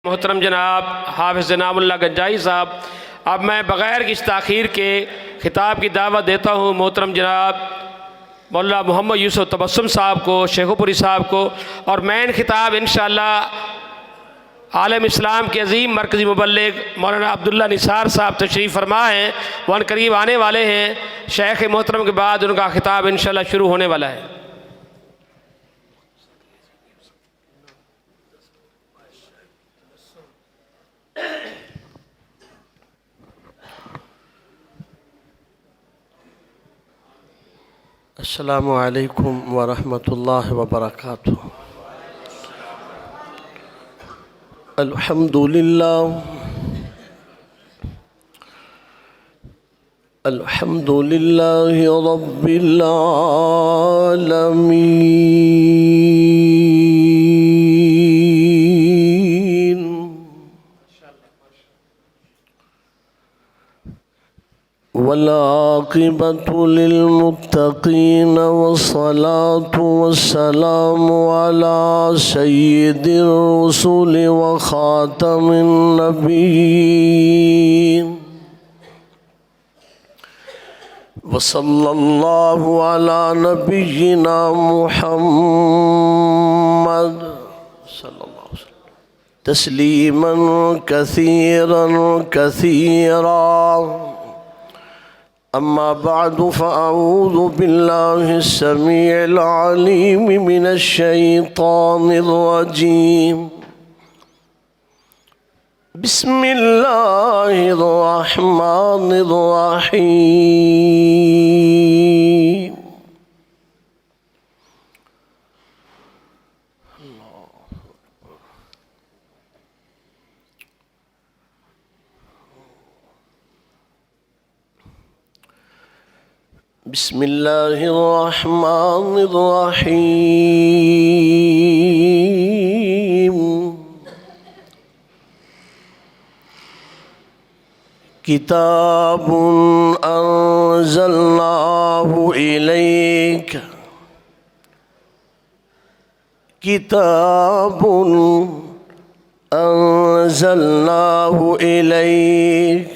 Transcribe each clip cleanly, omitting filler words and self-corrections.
محترم جناب حافظ نعم اللہ گنجائی صاحب، اب میں بغیر کسی تاخیر کے خطاب کی دعوت دیتا ہوں محترم جناب مولانا محمد یوسف تبسم صاحب کو، شیخو پوری صاحب کو، اور مین خطاب انشاءاللہ عالم اسلام کے عظیم مرکزی مبلغ مولانا عبداللہ نثار صاحب تشریف فرما ہیں، وہ ان قریب آنے والے ہیں۔ شیخ محترم کے بعد ان کا خطاب انشاءاللہ شروع ہونے والا ہے۔ السلام علیکم ورحمۃ اللہ وبرکاتہ۔ الحمد للہ الحمد للہ رب العالمین، والعاقبة للمتقين، والصلاة والسلام على سيد الرسل وخاتم النبيين، وصلى الله على نبينا محمد صلى الله عليه وسلم تسليما كثيرا كثيرا. أما بعد فأعوذ بالله السميع العليم من الشيطان الرجيم. بسم الله الرحمن الرحيم. بسم الله الرحمن الرحيم. كتاب أنزلناه إليك، كتاب أنزلناه إليك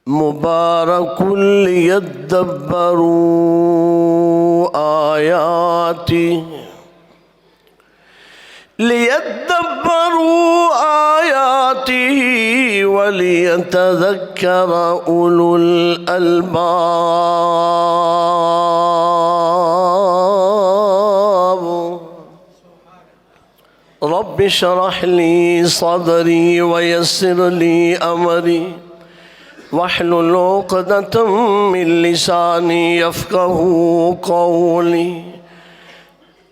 مبارك ليدبروا آياته وليتذكر أولو الألباب. رب اشرح لي صدري ويسر لي أمري واحلل عقدة من لساني يفقهوا قولي.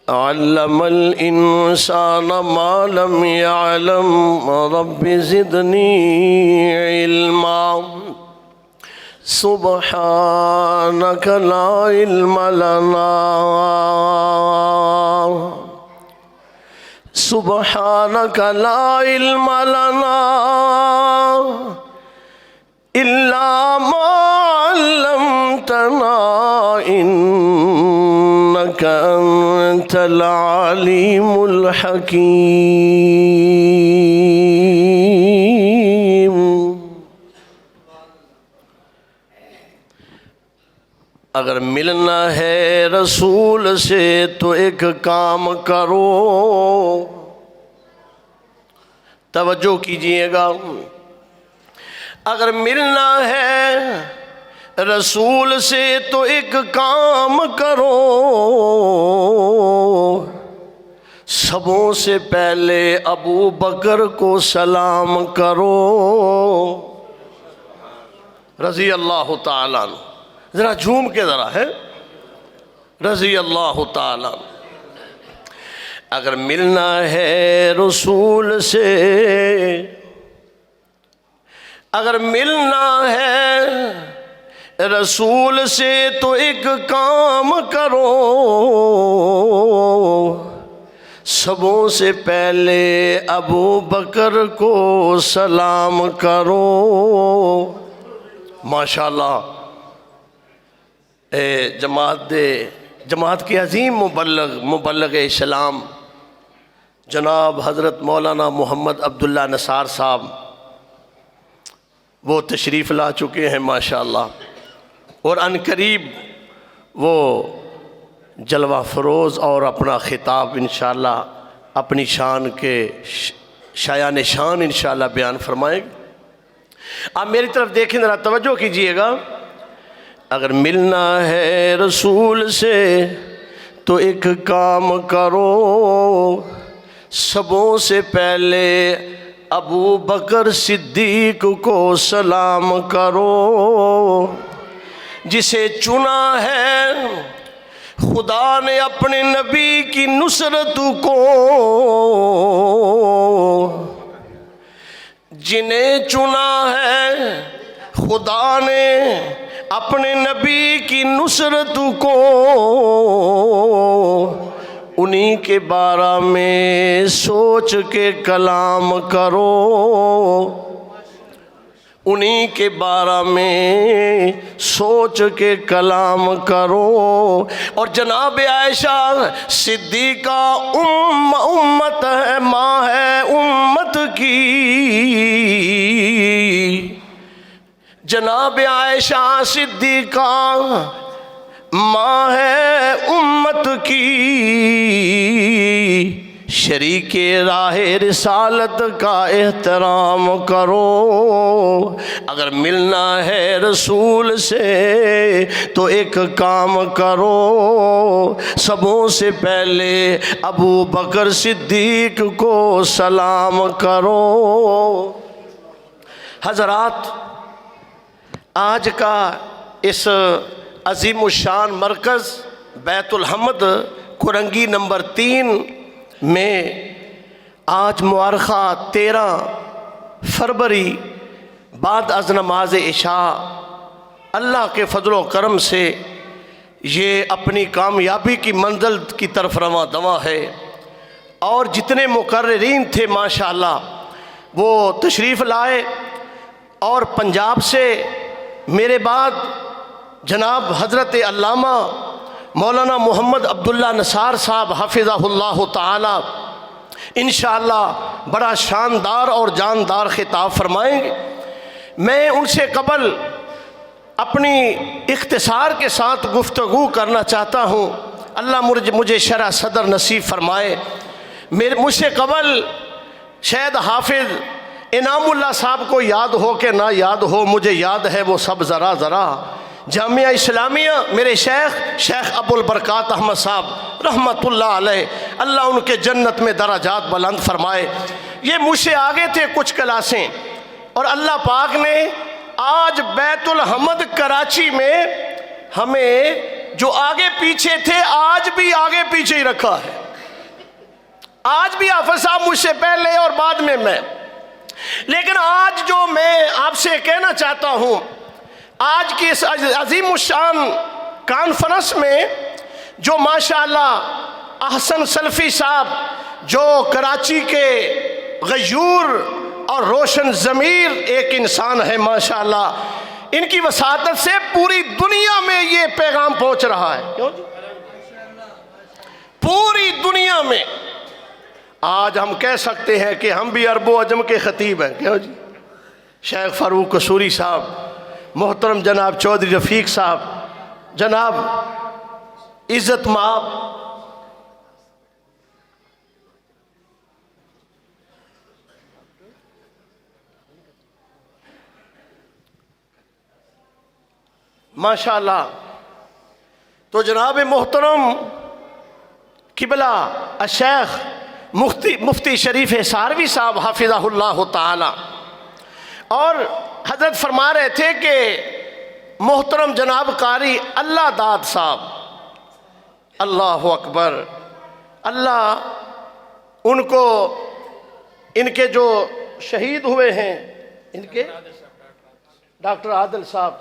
علم الإنسان ما لم يعلم. رب زدني علما. سبحانك لا علم لنا سبحانك لا علم لنا إلا ما علمتنا إنك أنت العليم الحكيم. اگر ملنا ہے رسول سے تو ایک کام کرو، توجہ کیجئے گا. اگر ملنا ہے رسول سے تو ایک کام کرو، سبوں سے پہلے ابو بکر کو سلام کرو رضی اللہ تعالیٰ عنہ. ذرا جھوم کے ذرا ہے رضی اللہ تعالیٰ عنہ. اگر ملنا ہے رسول سے، اگر ملنا ہے رسول سے تو ایک کام کرو، سبوں سے پہلے ابو بکر کو سلام کرو. ماشاءاللہ. جماعت کے عظیم مبلغ اسلام جناب حضرت مولانا محمد عبداللہ نثار صاحب وہ تشریف لا چکے ہیں ماشاءاللہ، اور ان قریب وہ جلوہ فروز اور اپنا خطاب انشاءاللہ اپنی شان کے شایان شان انشاءاللہ بیان فرمائیں گے۔ آپ میری طرف دیکھیں، ذرا توجہ کیجئے گا۔ اگر ملنا ہے رسول سے تو ایک کام کرو، سبوں سے پہلے ابو بکر صدیق کو سلام کرو، جسے چنا ہے خدا نے اپنے نبی کی نصرت کو، جنہیں چنا ہے خدا نے اپنے نبی کی نصرت کو، انہی کے بارے میں سوچ کے کلام کرو، انہی کے بارے میں سوچ کے کلام کرو۔ اور جناب عائشہ صدیقہ امت ہے، ماں ہے امت کی، جناب عائشہ صدیقہ ماں ہے امت کی، شریک راہ رسالت کا احترام کرو۔ اگر ملنا ہے رسول سے تو ایک کام کرو، سبوں سے پہلے ابو بکر صدیق کو سلام کرو۔ حضرات، آج کا اس عظیم الشان مرکز بیت الحمد کرنگی نمبر 3 میں آج مؤرخہ 13 فروری بعد از نماز عشاء اللہ کے فضل و کرم سے یہ اپنی کامیابی کی منزل کی طرف رواں دواں ہے، اور جتنے مقررین تھے ماشاءاللہ وہ تشریف لائے، اور پنجاب سے میرے بعد جناب حضرت علامہ مولانا محمد عبداللہ نثار صاحب حفظہ اللہ تعالی انشاءاللہ بڑا شاندار اور جاندار خطاب فرمائیں گے۔ میں ان سے قبل اپنی اختصار کے ساتھ گفتگو کرنا چاہتا ہوں، اللہ مجھے شرح صدر نصیب فرمائے۔ مجھ سے قبل شاید حافظ انعام اللہ صاحب کو یاد ہو کہ نہ یاد ہو، مجھے یاد ہے وہ سب ذرا ذرا، جامعہ اسلامیہ میرے شیخ ابو البرکات احمد صاحب رحمت اللہ علیہ، اللہ ان کے جنت میں درجات بلند فرمائے۔ یہ مجھ سے آگے تھے کچھ کلاسیں، اور اللہ پاک نے آج بیت الحمد کراچی میں ہمیں جو آگے پیچھے تھے آج بھی آگے پیچھے ہی رکھا ہے۔ آج بھی حافظ صاحب مجھ سے پہلے اور بعد میں میں، لیکن آج جو میں آپ سے کہنا چاہتا ہوں، آج کی اس عظیم الشان کانفرنس میں جو ماشاءاللہ احسن سلفی صاحب جو کراچی کے غیور اور روشن ضمیر ایک انسان ہے ماشاءاللہ، ان کی وساطت سے پوری دنیا میں یہ پیغام پہنچ رہا ہے۔ کیوں جی؟ پوری دنیا میں آج ہم کہہ سکتے ہیں کہ ہم بھی عرب و عجم کے خطیب ہیں۔ کیوں جی؟ شیخ فاروق قصوری صاحب، محترم جناب چودھری رفیق صاحب، جناب عزت مآب ماشاءاللہ، تو جناب محترم قبلہ الشیخ مفتی شریف حصاروی صاحب حفظہ اللہ تعالی، اور حضرت فرما رہے تھے کہ محترم جناب قاری اللہ داد صاحب، اللہ اکبر، اللہ ان کو، ان کے جو شہید ہوئے ہیں، ان کے ڈاکٹر عادل صاحب،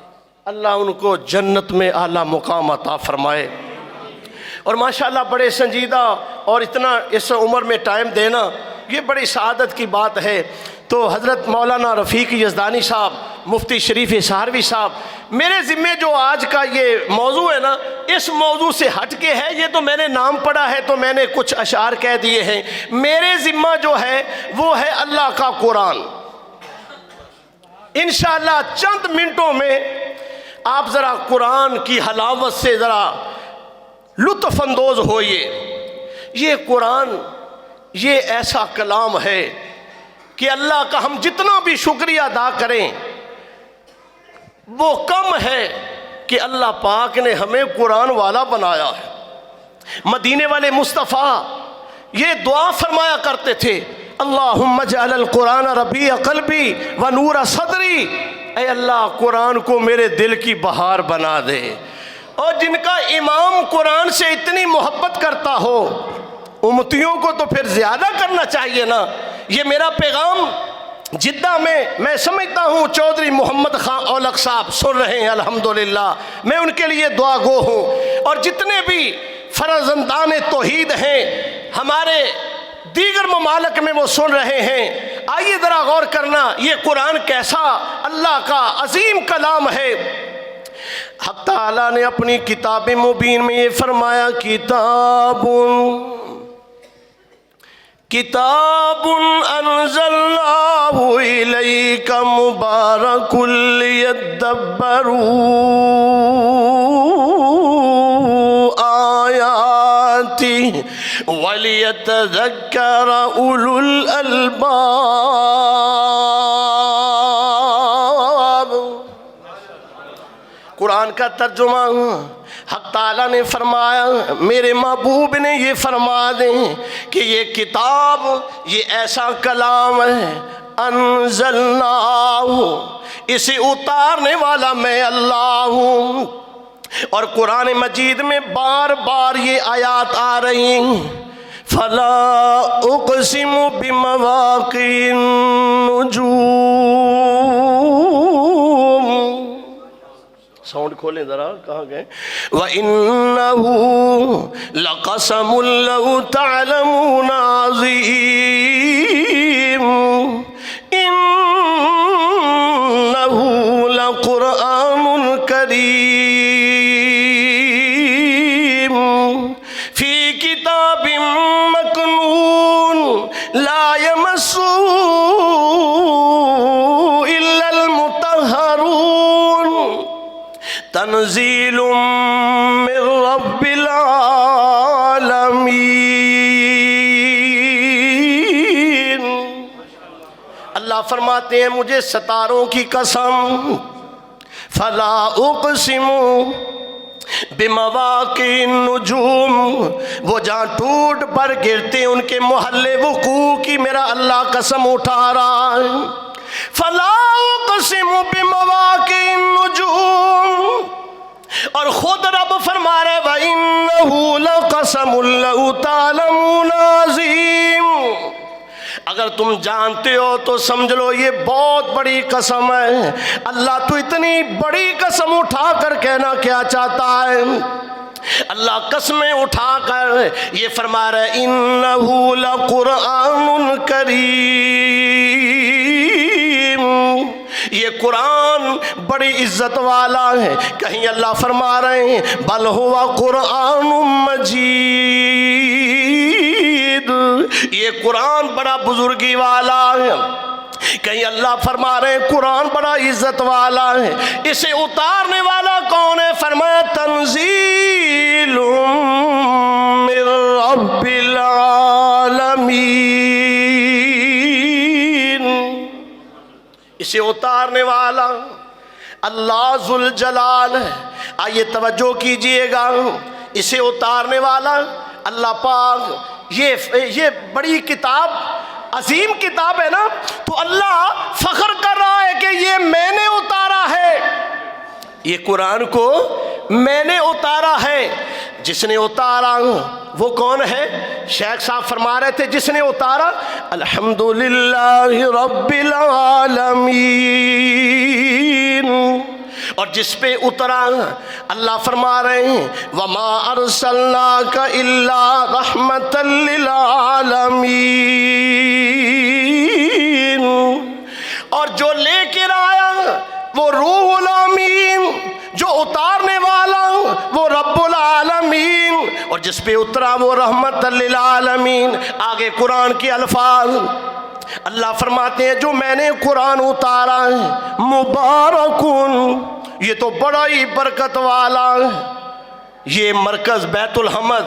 اللہ ان کو جنت میں اعلیٰ مقام عطا فرمائے۔ اور ماشاءاللہ بڑے سنجیدہ، اور اتنا اس عمر میں ٹائم دینا یہ بڑی سعادت کی بات ہے۔ تو حضرت مولانا رفیق یزدانی صاحب، مفتی شریف حصاروی صاحب، میرے ذمے جو آج کا یہ موضوع ہے نا، اس موضوع سے ہٹ کے ہے، یہ تو میں نے نام پڑھا ہے تو میں نے کچھ اشعار کہہ دیے ہیں۔ میرے ذمہ جو ہے وہ ہے اللہ کا قرآن۔ انشاءاللہ چند منٹوں میں آپ ذرا قرآن کی حلاوت سے ذرا لطف اندوز ہوئیے۔ یہ قرآن یہ ایسا کلام ہے کہ اللہ کا ہم جتنا بھی شکریہ ادا کریں وہ کم ہے کہ اللہ پاک نے ہمیں قرآن والا بنایا ہے۔ مدینے والے مصطفیٰ یہ دعا فرمایا کرتے تھے، اللہم اجعل القرآن ربیع قلبی و نور صدری، اے اللہ قرآن کو میرے دل کی بہار بنا دے۔ اور جن کا امام قرآن سے اتنی محبت کرتا ہو، امتیوں کو تو پھر زیادہ کرنا چاہیے نا۔ یہ میرا پیغام جدہ میں سمجھتا ہوں چودھری محمد خان اولک صاحب سن رہے ہیں، الحمدللہ میں ان کے لیے دعا گو ہوں، اور جتنے بھی فرزندان توحید ہیں ہمارے دیگر ممالک میں وہ سن رہے ہیں۔ آئیے ذرا غور کرنا یہ قرآن کیسا اللہ کا عظیم کلام ہے۔ حق تعالیٰ نے اپنی کتاب مبین میں یہ فرمایا، کتاب انزلناہ الیک مبارک لیدبروا آیاتہ ولیتذکر اولو الالباب۔ قرآن کا ترجمہ حق تعالیٰ نے فرمایا، میرے محبوب نے یہ فرما دیں کہ یہ کتاب یہ ایسا کلام ہے، انزلناہ، اسے اتارنے والا میں اللہ ہوں۔ اور قرآن مجید میں بار بار یہ آیات آ رہی ہیں، فلا اقسم بمواقع النجوم، ساؤنڈ کھولیں ذرا، کہاں گئے؟ وَإِنَّهُ لَقَسَمٌ لَوْ تَعْلَمُونَ عَظِيمٌ إِنَّهُ لَقُرْآنٌ كَرِيمٌ فِي كِتَابٍ مَّكْنُونٍ لَا يَمَسُّهُ إِلَّا الْمُطَهَّرُونَ تنزیل من رب العالمین۔ اللہ فرماتے ہیں مجھے ستاروں کی قسم، فلا اقسم بمواقع النجوم، وہ جہاں ٹوٹ پر گرتے ان کے محلے وقوع کی میرا اللہ قسم اٹھا رہا ہے۔ فلا اقسم بمواقع النجوم، اور خود رب فرما رہے وَإِنَّهُ لَقَسَمٌ لَوْ تَعْلَمُونَ عَظِيمٌ، اگر تم جانتے ہو تو سمجھ لو یہ بہت بڑی قسم ہے۔ اللہ تو اتنی بڑی قسم اٹھا کر کہنا کیا چاہتا ہے؟ اللہ قسمیں اٹھا کر یہ فرما رہے اِنَّهُ لَقُرْآنٌ کریم، یہ قرآن بڑی عزت والا ہے۔ کہیں اللہ فرما رہے ہیں بل ہوا قرآن مجید، یہ قرآن بڑا بزرگی والا ہے۔ کہیں اللہ فرما رہے ہیں قرآن بڑا عزت والا ہے۔ اسے اتارنے والا کون ہے؟ فرمایا تنزیل من رب العالمین، اسے اتارنے والا اللہ ذوالجلال ہے۔ آئیے توجہ کیجئے گا، اسے اتارنے والا اللہ پاک۔ یہ بڑی کتاب، عظیم کتاب ہے نا، تو اللہ فخر کر رہا ہے کہ یہ میں نے اتارا ہے، یہ قرآن کو میں نے اتارا ہے۔ جس نے اتارا وہ کون ہے؟ شیخ صاحب فرما رہے تھے جس نے اتارا الحمدللہ رب العالمین، اور جس پہ اترا اللہ فرما رہے ہیں وما ارسلناک الا رحمتا للعالمین، اور جو لے کر آیا وہ روح الامین اتارنے والا وہ رب العالمین، اور جس پہ اترا وہ رحمت للعالمین۔ آگے قرآن کے الفاظ اللہ فرماتے ہیں جو میں نے قرآن اتارا ہے مبارکن، یہ تو بڑا ہی برکت والا ہے۔ یہ مرکز بیت الحمد،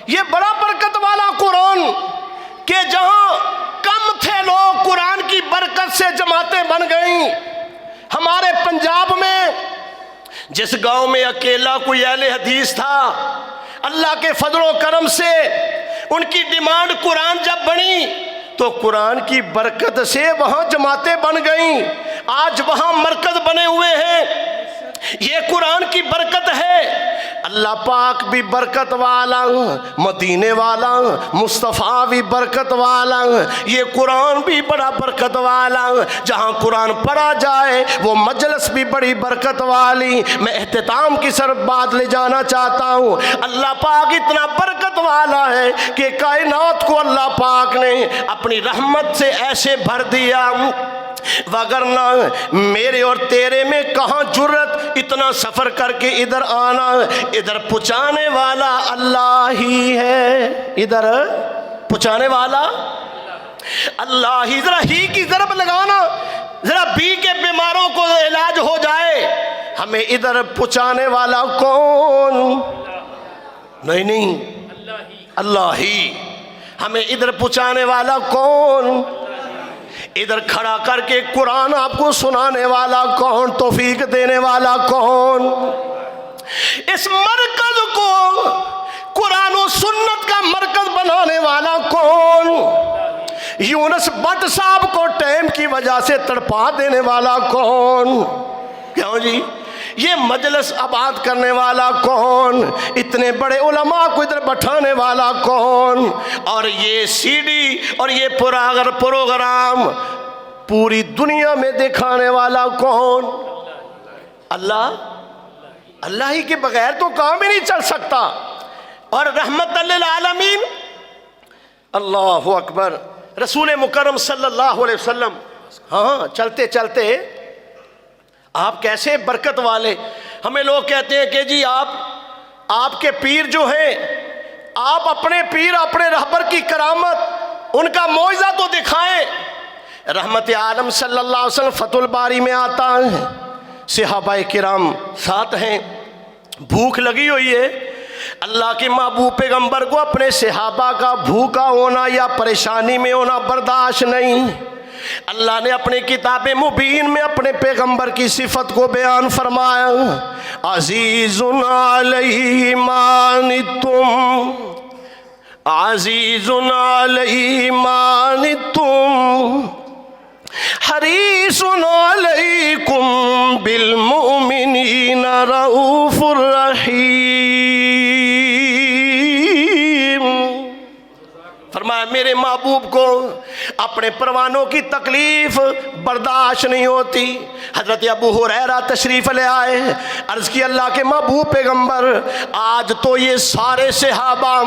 یہ بڑا برکت والا قرآن کہ جہاں کم تھے لوگ قرآن کی برکت سے جماعتیں بن گئیں۔ ہمارے پنجاب میں جس گاؤں میں اکیلا کوئی اہل حدیث تھا، اللہ کے فضل و کرم سے ان کی ڈیمانڈ قرآن جب بنی تو قرآن کی برکت سے وہاں جماعتیں بن گئیں۔ آج وہاں مرکز بنے ہوئے ہیں، یہ قرآن کی برکت ہے۔ اللہ پاک بھی برکت والا، مدینے والا، مصطفیٰ بھی برکت والا، یہ قرآن بھی بڑا برکت والا۔ جہاں قرآن پڑھا جائے وہ مجلس بھی بڑی برکت والی۔ میں اختتام کی طرف بات لے جانا چاہتا ہوں۔ اللہ پاک اتنا برکت والا ہے کہ کائنات کو اللہ پاک نے اپنی رحمت سے ایسے بھر دیا، وگرنہ میرے اور تیرے میں کہاں جرت اتنا سفر کر کے ادھر آنا۔ ادھر پہنچانے والا اللہ ہی ہے، ادھر پہنچانے والا اللہ ہی۔ ذرا ہی کی ضرب لگانا، ذرا بی کے بیماروں کو علاج ہو جائے، ہمیں ادھر پہنچانے والا کون؟ نہیں اللہ ہی۔ ہمیں ادھر پہنچانے والا کون؟ ادھر کھڑا کر کے قرآن آپ کو سنانے والا کون؟ توفیق دینے والا کون؟ اس مرکز کو قرآن و سنت کا مرکز بنانے والا کون؟ یونس بٹ صاحب کو ٹائم کی وجہ سے تڑپا دینے والا کون؟ کیوں جی؟ یہ مجلس آباد کرنے والا کون؟ اتنے بڑے علماء کو ادھر بٹھانے والا کون؟ اور یہ سی ڈی اور یہ پروگرام پوری دنیا میں دکھانے والا کون؟ اللہ ہی کے بغیر تو کام ہی نہیں چل سکتا۔ اور رحمت للعالمین، اللہ اکبر، رسول مکرم صلی اللہ علیہ وسلم، ہاں چلتے چلتے آپ کیسے برکت والے۔ ہمیں لوگ کہتے ہیں کہ جی آپ کے پیر جو ہیں، آپ اپنے پیر اپنے رہبر کی کرامت ان کا معجزہ تو دکھائیں۔ رحمت عالم صلی اللہ علیہ وسلم فتح الباری میں آتا ہے، صحابہ کرام ساتھ ہیں، بھوک لگی ہوئی ہے۔ اللہ کے محبوب پیغمبر کو اپنے صحابہ کا بھوکا ہونا یا پریشانی میں ہونا برداشت نہیں۔ اللہ نے اپنے کتاب مبین میں اپنے پیغمبر کی صفت کو بیان فرمایا، عزیز علیہ ما عنتم، عزیز علیہ ما عنتم، حریص علیکم بالمؤمنین رؤوف الرحیم۔ فرمایا میرے محبوب کو اپنے پروانوں کی تکلیف برداشت نہیں ہوتی۔ حضرت ابو ہریرہ تشریف لے آئے، عرض کی اللہ کے محبوب پیغمبر آج تو یہ سارے صحابہ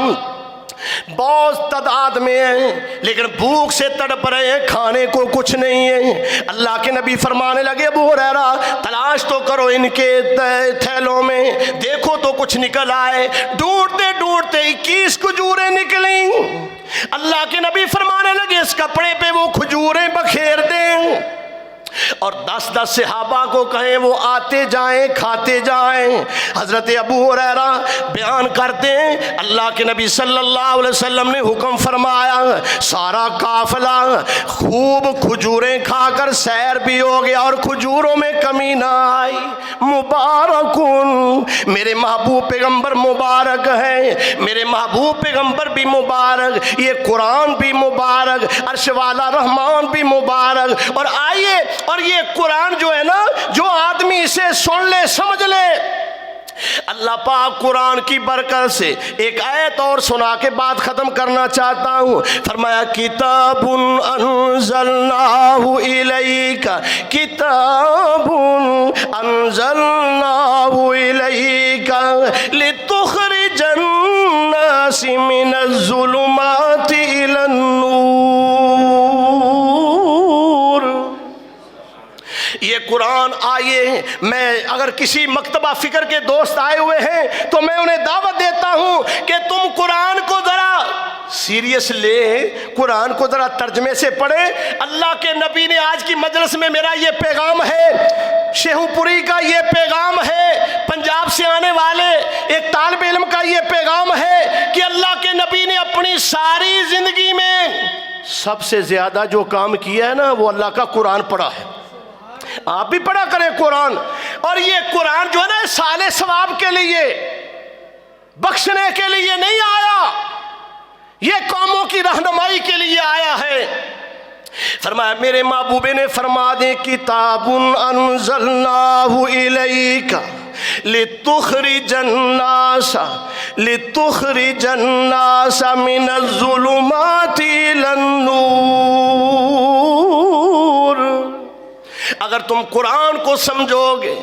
بہت تعداد میں ہیں لیکن بھوک سے تڑپ رہے ہیں، کھانے کو کچھ نہیں ہے۔ اللہ کے نبی فرمانے لگے ابو ہریرہ تلاش تو کرو ان کے تھیلوں میں، دیکھو تو کچھ نکل آئے۔ ڈھونڈتے ڈھونڈتے 21 کھجوریں نکلیں۔ اللہ کے نبی فرمانے لگے اس کپڑے پہ وہ کھجوریں بکھیر دیں اور 10 صحابہ کو کہیں وہ آتے جائیں کھاتے جائیں۔ حضرت ابو ہریرہ بیان کرتے ہیں اللہ کے نبی صلی اللہ علیہ وسلم نے حکم فرمایا، سارا قافلہ خوب کھجوریں کھا کر سیر بھی ہو گیا اور کھجوروں میں کمی نہ آئی۔ مبارکن، میرے محبوب پیغمبر مبارک ہیں، میرے محبوب پیغمبر بھی مبارک، یہ قرآن بھی مبارک، عرش والا رحمان بھی مبارک۔ اور آئیے، اور یہ قرآن جو ہے نا، جو آدمی اسے سن لے سمجھ لے، اللہ پاک قرآن کی برکت سے ایک آیت اور سنا کے بات ختم کرنا چاہتا ہوں۔ فرمایا کتاب انزلناہ الیک، کتاب انزلناہ الیک لتخرج الناس من الظلمات الی النور۔ یہ یہ قرآن آئیے، میں اگر کسی مکتبہ فکر کے دوست آئے ہوئے ہیں تو میں انہیں دعوت دیتا ہوں کہ تم قرآن کو ذرا سیریس لے، قرآن کو ذرا ترجمے سے پڑھیں۔ اللہ کے نبی نے آج کی مجلس میں میرا یہ پیغام ہے، شیخو پوری کا یہ پیغام ہے، پنجاب سے آنے والے ایک طالب علم کا یہ پیغام ہے کہ اللہ کے نبی نے اپنی ساری زندگی میں سب سے زیادہ جو کام کیا ہے نا وہ اللہ کا قرآن پڑھا ہے۔ آپ بھی پڑھا کریں قرآن، اور یہ قرآن جو ہے نا سال ثواب کے لیے، بخشنے کے لیے نہیں آیا، یہ قوموں کی رہنمائی کے لیے آیا ہے۔ فرمایا میرے محبوب نے فرما دے کتاب انزلناہ الیک لتخرج الناس من الظلمات الی النور۔ اگر تم قرآن کو سمجھو گے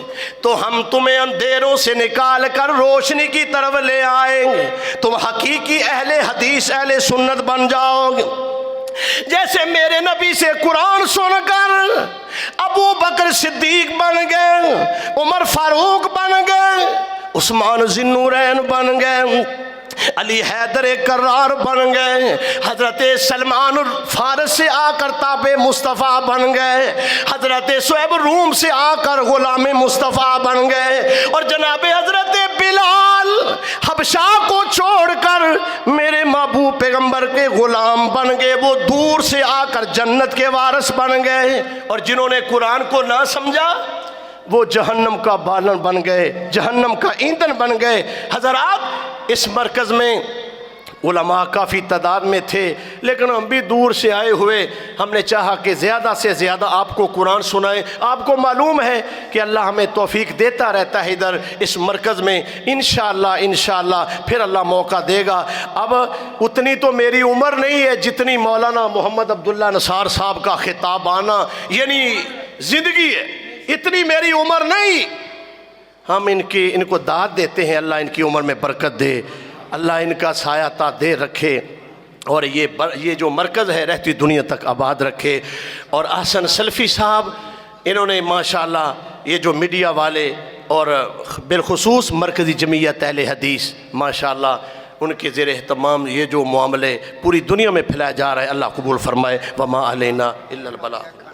تو ہم تمہیں اندھیروں سے نکال کر روشنی کی طرف لے آئیں گے، تم حقیقی اہل حدیث اہل سنت بن جاؤ گے۔ جیسے میرے نبی سے قرآن سن کر ابو بکر صدیق بن گئے، عمر فاروق بن گئے، عثمان ذی النورین بن گئے، علی حیدر کرار بن گئے، حضرت سلمان فارس سے آ کر تابع مصطفیٰ بن گئے، حضرت صہیب روم سے آ کر غلام مصطفیٰ بن گئے، اور جناب حضرت بلال حبشہ کو چھوڑ کر میرے محبوب پیغمبر کے غلام بن گئے، وہ دور سے آ کر جنت کے وارث بن گئے۔ اور جنہوں نے قرآن کو نہ سمجھا وہ جہنم کا بالن بن گئے، جہنم کا ایندھن بن گئے۔ حضرات اس مرکز میں علماء کافی تعداد میں تھے، لیکن ہم بھی دور سے آئے ہوئے ہم نے چاہا کہ زیادہ سے زیادہ آپ کو قرآن سنائیں۔ آپ کو معلوم ہے کہ اللہ ہمیں توفیق دیتا رہتا ہے ادھر اس مرکز میں، انشاءاللہ پھر اللہ موقع دے گا۔ اب اتنی تو میری عمر نہیں ہے جتنی مولانا محمد عبداللہ نثار صاحب کا خطاب آنا یعنی زندگی ہے، اتنی میری عمر نہیں۔ ہم ان کو داد دیتے ہیں، اللہ ان کی عمر میں برکت دے، اللہ ان کا سایہ تا دے رکھے، اور یہ جو مرکز ہے رہتی دنیا تک آباد رکھے۔ اور احسن سلفی صاحب انہوں نے ماشاءاللہ یہ جو میڈیا والے اور بالخصوص مرکزی جمعیت اہل حدیث ماشاءاللہ ان کے زیر اہتمام یہ جو معاملے پوری دنیا میں پھیلایا جا رہا ہے، اللہ قبول فرمائے۔ وما علینا الا البلاغ۔